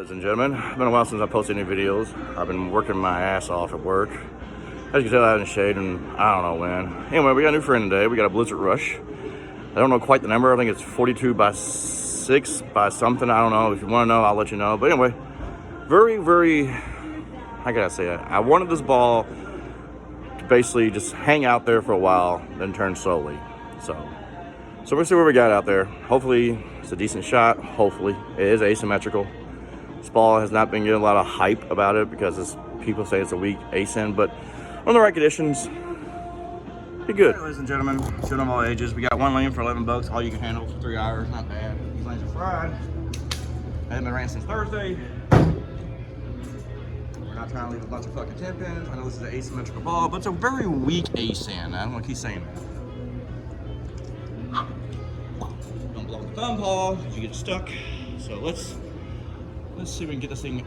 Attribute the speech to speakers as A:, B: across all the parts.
A: Ladies and gentlemen, it's been a while since I posted any videos. I've been working my ass off at work. As you can tell, I haven't shaved and I don't know when. Anyway, we got a new friend today. We got a Blizzard Rush. I don't know quite the number. I think it's 42 by 6 by something. I don't know. If you want to know, I'll let you know. But anyway, very, how can I say it? I wanted this ball to basically just hang out there for a while, then turn slowly. So we'll see what we got out there. Hopefully, it's a decent shot. Hopefully, it is asymmetrical. This ball has not been getting a lot of hype about it because people say it's a weak ASIN, but on the right conditions, be good. Right, ladies and gentlemen, shooting of all ages. We got one lane for 11 bucks, all you can handle for 3 hours. Not bad. These lanes are fried. I haven't been ran since Thursday. We're not trying to leave a bunch of fucking 10 pins. I know this is an asymmetrical ball, but it's a very weak ASIN. I don't want to keep saying that. Don't blow the thumb ball because you get stuck. So let's see if we can get this thing.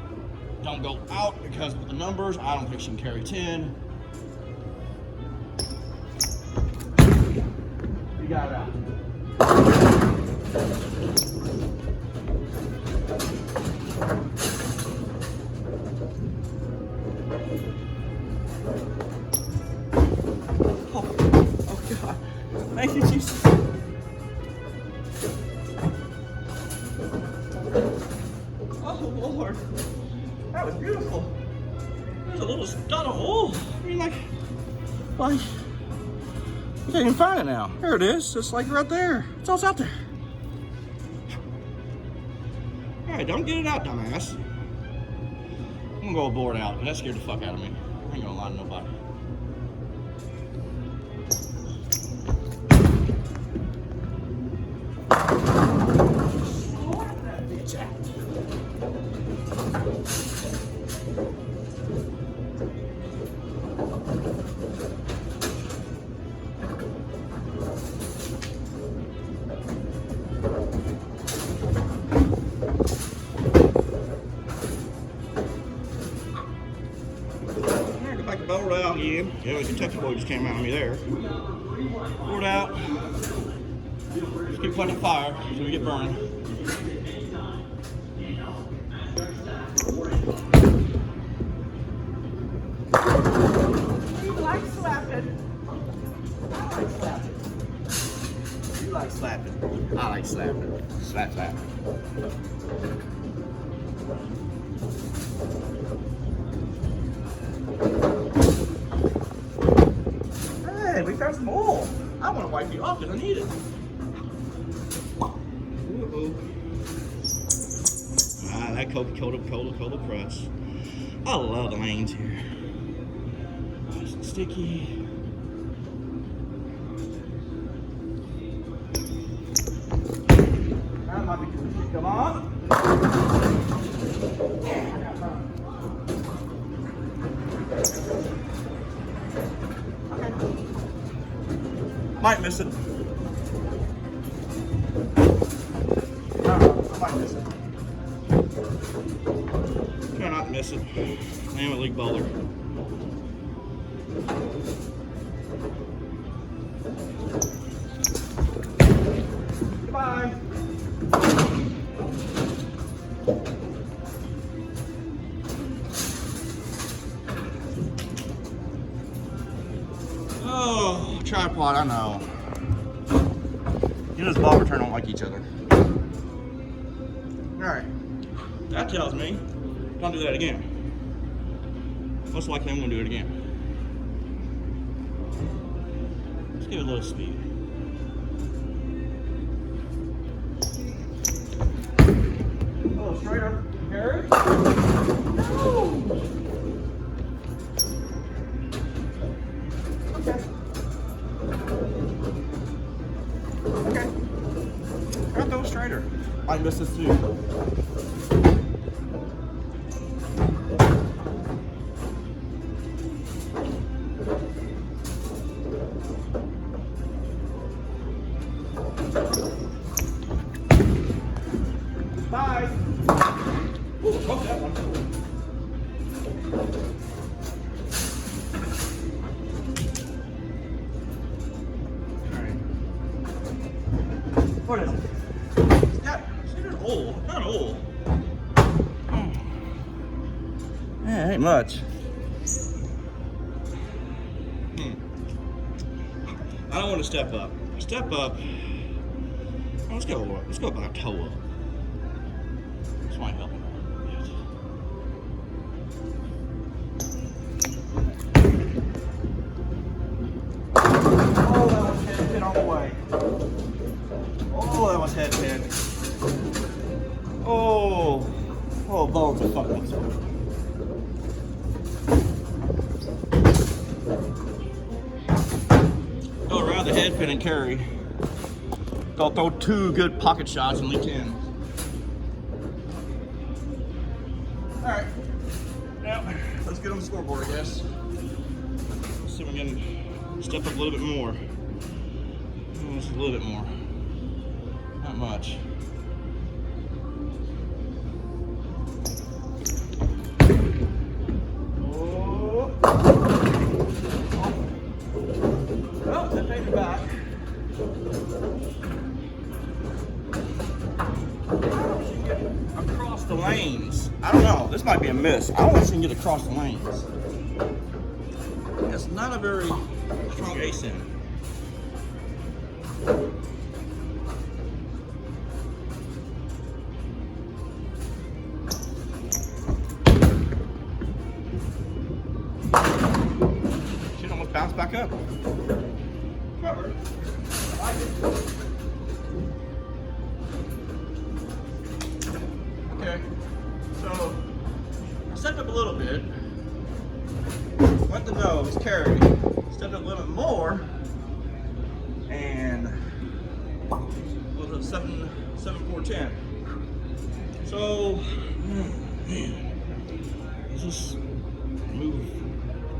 A: Don't go out because with the numbers, I don't think she can carry 10. You got it out. Oh God. Thank you, Jesus. Oh Lord. That was beautiful. There's a little stud of hole. I mean, like, you can't even find it now. There it is. It's like right there. It's all out there. All right, don't get it out, dumbass. I'm gonna go board out. That scared the fuck out of me. I ain't gonna lie to nobody. Board out, yeah. Yeah, the Kentucky boy just came out on me there. Board out. Just keep putting fire so we get burning.
B: You like slapping. I like slapping.
A: You like slapping. I like slapping. Slap, slap. Hey, we got some oil. I want to wipe you off because I need it. Ah, that Coca-Cola press. I love the lanes here. Nice and sticky. That might be good. Come on. Might miss it. I might miss it. Try not to miss it. I am a league bowler. Goodbye. Oh, tripod, I know. You know, this ball return don't like each other. Alright. That tells me don't do that again. Most likely I'm going to do it again. Let's give it a little speed. A little straighter. Harry? No! Okay. Got those straighter. I missed this too. Bye. Ooh, broke that one. What is it? Yeah, see, there's old. Not old. That ain't much. I don't want to step up. Step up. Oh, let's go about toe up. This might help. Oh, that was head pin on the way. Oh, that was head pin. Oh, bones are fucking this one. Go around the head pin and carry. Go throw 2 good pocket shots and leave 10. All right, now let's get on the scoreboard, I guess. Let's see if we can step up a little bit more. Just a little bit more. Not much. Oh, that made me back. Across the lanes. I don't know. This might be a miss. I don't want to get across the lanes. It's not a very strong ascent. Should almost bounce back up. Covered. I like it. Okay, so I stepped up a little bit, went the nose, carried, stepped up a little bit more, and was it 7, 4, 10. So, man, let's just move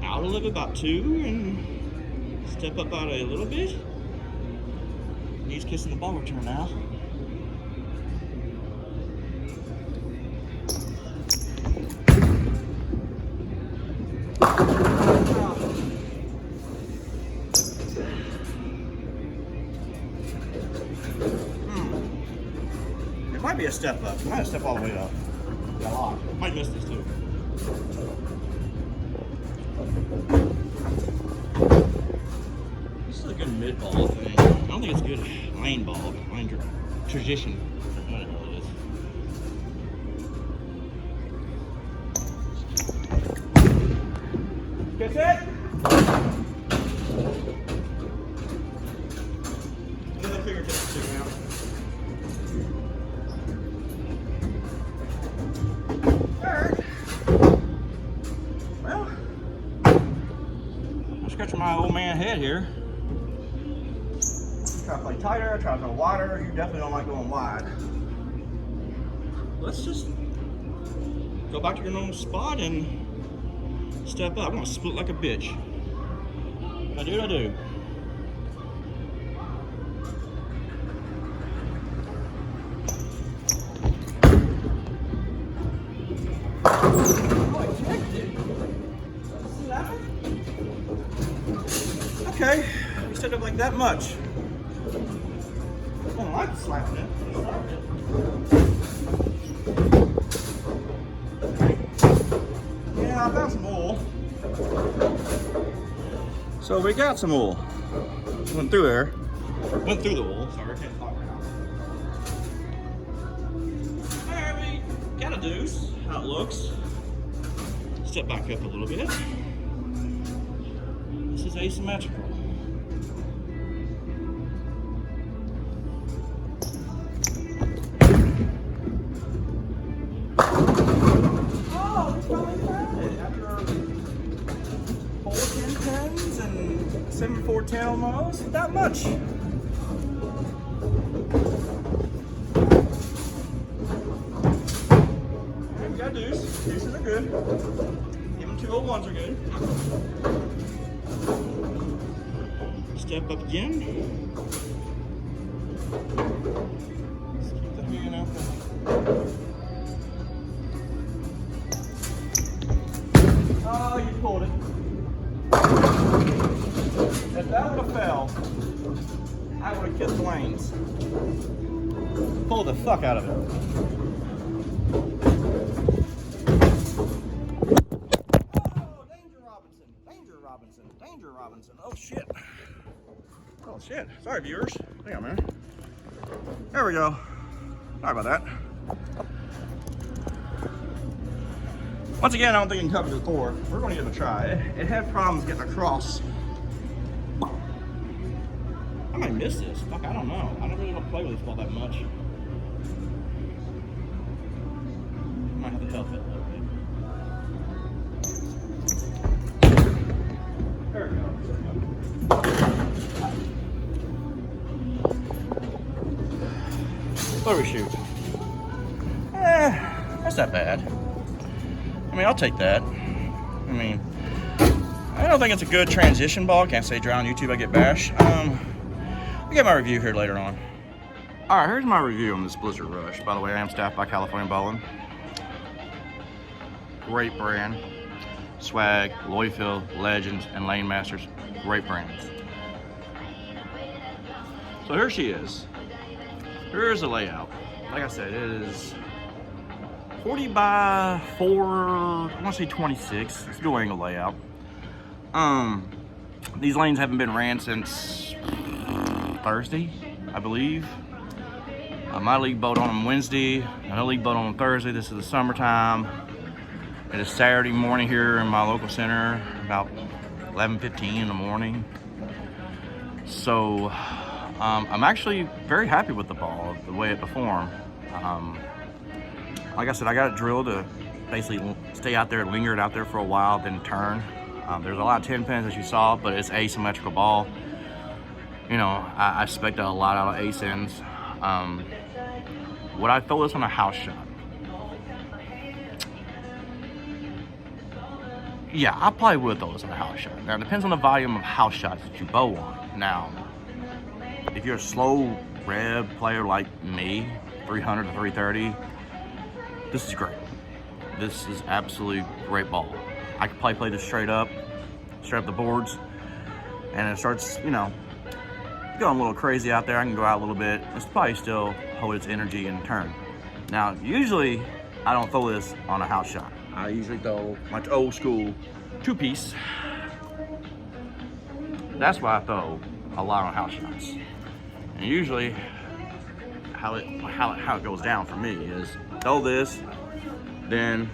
A: out a little bit, about 2, and step up out a little bit. Knees kissing the ball return now. It might be a step up. It might step all the way up. Yeah, a lot. Might miss this too. This is a good mid ball thing. I don't think it's good lane ball, lane tradition. Whatever it is. Get it? Another fingertip stick now. Alright. Well, I'm scratching my old man head here. Try to play tighter, try to go wider. You definitely don't like going wide. Let's just go back to your normal spot and step up. I'm gonna split like a bitch. If I do what I do. Oh, I checked it. See that? Okay, we stepped up like that much. I don't like slapping it. Yeah, I found some wool. So we got some wool. Went through there. Went through the wool. Sorry, I can't talk now. Alright, we got a deuce. How it looks. Step back up a little bit. This is asymmetrical. After 4 10 and 7 4 10 almost, not that much. Alright, we got deuce. Deuces are good. Even 201s are good. Step up again. Let's keep the hand out there. Oh, you pulled it. If that would have fell, I would have kissed the lanes. Pull the fuck out of it. Shit. Sorry, viewers. Hang on, man. There we go. Sorry about that. Once again, I don't think you can cover the cord. We're going to give it a try. It had problems getting across. I might miss this. Fuck, I don't know. I don't really want to play with this ball that much. Might have to help it a little bit. There we go. What do we shoot? That's not bad. I mean, I'll take that. I mean, I don't think it's a good transition ball. Can't say dry on YouTube, I get bashed. I'll get my review here later on. All right, here's my review on this Blizzard Rush. By the way, I am staffed by California Bowling. Great brand. Swag, Louisville, Legends, and Lane Masters. Great brands. So here she is. Here's the layout. Like I said, it is 40 by 4, I want to say 26. It's a dual angle layout. These lanes haven't been ran since Thursday, I believe. My league boat on them Wednesday, another league boat on them Thursday. This is the summertime. It is Saturday morning here in my local center, about 11:15 in the morning. So I'm actually very happy with the ball, the way it performed. Like I said, I got it drilled to basically stay out there, linger it out there for a while, then turn. There's a lot of 10 pins as you saw, but it's asymmetrical ball. You know, I expected a lot out of ace ends. Would I throw this on a house shot? Yeah, I probably would throw this on a house shot. Now, it depends on the volume of house shots that you bow on. Now, if you're a slow rev player like me, 300 to 330, this is great. This is absolutely great ball. I could probably play this straight up the boards, and it starts, you know, going a little crazy out there. I can go out a little bit. It's probably still hold its energy and turn. Now, usually I don't throw this on a house shot. I usually throw my old school 2-piece. That's why I throw a lot on house shots. And usually how it goes down for me is throw this, then,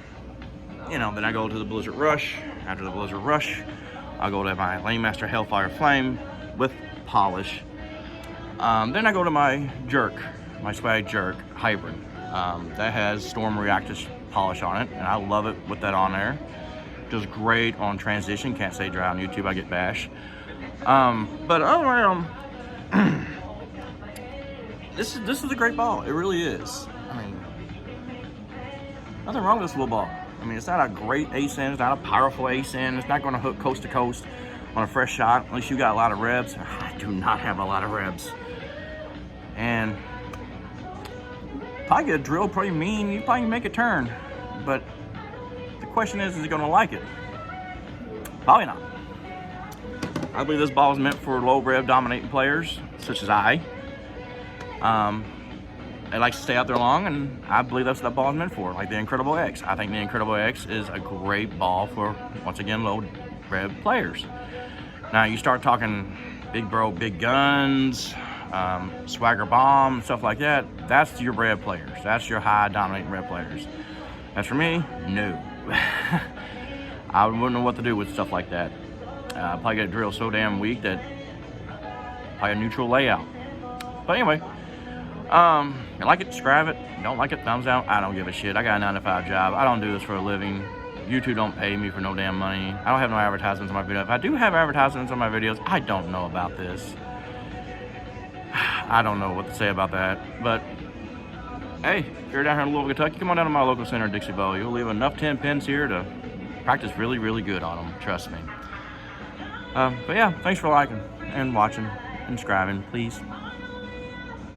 A: you know, then I go to the Blizzard Rush. After the Blizzard Rush, I'll go to my Lane Master Hellfire Flame with polish. Then I go to my jerk, my Swag Jerk Hybrid. That has Storm Reactive polish on it, and I love it with that on there. Does great on transition. Can't say dry on YouTube, I get bashed. But other way, this is a great ball. It really is. I mean, nothing wrong with this little ball. I mean, it's not a great ace end. It's not a powerful ace end. It's not going to hook coast to coast on a fresh shot unless you got a lot of revs. I do not have a lot of revs. And probably get a drill pretty mean. You probably make a turn. But the question is it going to like it? Probably not. I believe this ball is meant for low rev dominating players, such as I. It likes to stay out there long, and I believe that's what that ball is meant for, like the Incredible X. I think the Incredible X is a great ball for, once again, low rev players. Now, you start talking big bro, big guns, swagger bomb, stuff like that, that's your rev players. That's your high dominating rev players. As for me, no. I wouldn't know what to do with stuff like that. I'd probably get a drill so damn weak that probably a neutral layout. But anyway, you like it, subscribe it. You don't like it, thumbs down. I don't give a shit. I got a 9-to-5 job. I don't do this for a living. YouTube don't pay me for no damn money. I don't have no advertisements on my video. If I do have advertisements on my videos, I don't know about this. I don't know what to say about that. But hey, if you're down here in Louisville, Kentucky, come on down to my local center, Dixie Bow. You'll leave enough 10 pins here to practice really, really good on them. Trust me. But yeah, thanks for liking and watching and subscribing, please.